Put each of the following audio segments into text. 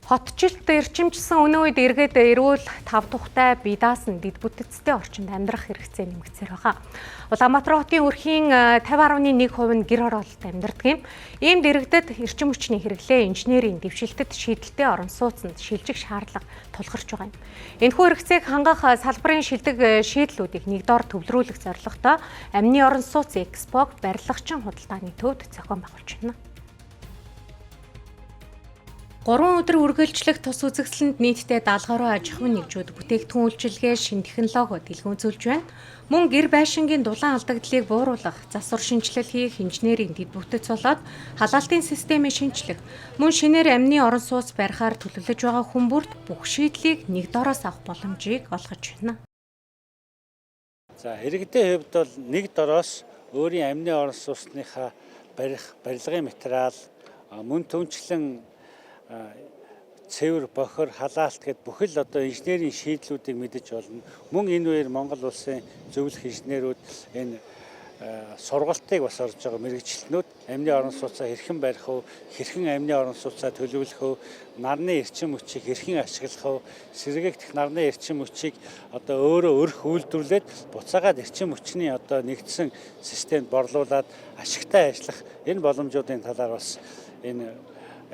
Хотчлт эрчимчсэн өнөө үед эргээд эрүүл тав тухтай бие даасан дэд бүтэцтэй орчинд амьдрах хэрэгцээ нэмэгцээр байгаа. Улаанбаатар хотын өрхийн 50.1% нь гэр хороололд амьдардаг юм. Ийм дэргэдэд эрчим хүчний хэрэглээ инженерийн дэвшилтэд шийдэлтэй орон сууцнд шилжих шаардлага тулгарч байгаа юм. Энэхүү хэрэгцээг хангах салбарын шилдэг шийдлүүдийг нэгдүгээр төвлөрүүлэх зорилготой Амны орон сууц Экспог барилгачин худалдааны төвд зохион байгуулж байна. 3 өдөр үргэлжлэх тус үзэсгэлэнд нийтдээ 70 гаруй аж ахуйн нэгжүүд бүтээгдэхүүн үйлчилгээ, шин технологи дэлгүүрүүлж байна. Мөн гэр байшингийн дулаан алдагдлыг бууруулах, засвар шинжилэл хийх, инженерийн дэд бүтэц болоод халаалтын системийг шинжлэх, мөн шинээр амны орон сууц барихаар төлөвлөж байгаа хүмүүрт бүх шийдлийг нэг дороос авах боломжийг олгож байна. За иргэдийн хувьд бол нэг дороос өөрийн амны орон сууцныхаа барих, барилгын материал, мөн түнчлэн цэвэр, бохор, халаалт гэд бүхэл одоо инженерийн шийдлүүдийг мэдэж болно. Мөн энэ үеэр Монгол улсын зөвлөх инженерүүд энэ сургалтыг бас орж байгаа мэрэгчлэнүүд амны орон сууцаа хэрхэн барих вэ, хэрхэн амны орон сууцаа төлөвлөх вэ, нарны эрчим хүчийг хэрхэн ашиглах вэ, сэргээгдэх нарны эрчим хүчийг одоо өөрөө өрх үйлдвэрлээд буцаагаад эрчим хүчний одоо нэгдсэн системд борлуулад ашигтай ажиллах энэ боломжуудын талаар бас энэ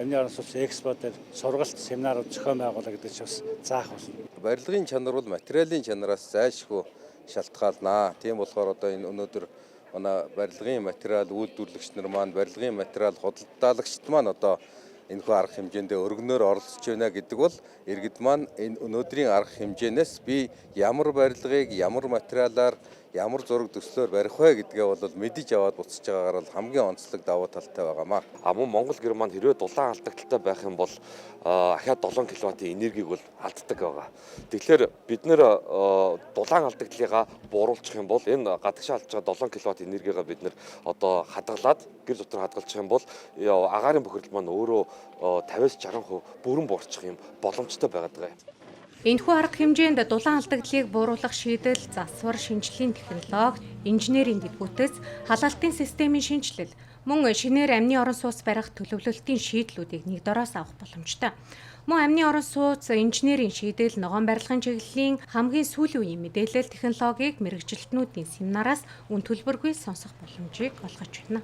Амны орон сууц Экспо дээр сургалт семинарууд зохион байгуулах гэдэг чинь бас заах болно. Барилгын чанар бол материалын чанараас зайлшгүй шалтгаалнаа. Тийм болохоор одоо энэ өнөөдөр манай барилгын материал үйлдвэрлэгч нар маань, барилгын материал худалдаалагчид маань одоо энэхүү арга хэмжээндээ өргөнөөр оролцож байна гэдэг бол иргэд маань энэ өнөөдрийн арга хэмжээнээс би ямар барилгыг, ямар материалаар, ямар зураг төслөөр барих вэ гэдгээ бол мэдэж аваад буцаж байгаагаар бол хамгийн онцлог давуу талтай байгаамаа. Мөн Монгол гэр маань хэрвээ дулаан алдагдaltaй байх юм бол ахаад 7 кВт-ийн энергийг бол алддаг байгаа. Тэгэхээр бид нэр дулаан алдагдлыг бууруулчих юм бол энэ гадагшаа алдж байгаа 7 кВт энергигаа бид нэр одоо хадгалаад гэр дотор хадгалчих юм бол агаарын бохирдол маань өөрөө 50-60% бүрэн буурчих юм боломжтой байгаад байгаа юм. Энэхүү арга хэмжээнд дулаан алдагдлыг бууруулах шийдэл, засвар шинжилгээний технологи, инженерийн дэд бүтэц, халаалтын системийн шинжилэл, мөн шинээр амны орон сууц барих төлөвлөлтийн шийдлүүдийг нэг дороос авах боломжтой. Мөн амны орон сууц инженерийн шийдэл, ногоон барилгын чиглэлийн хамгийн сүүлийн үеийн мэдээлэл технологиг мэрэгжилтнүүдийн семинараас үн төлбөргүй сонсох боломжийг олгож байна.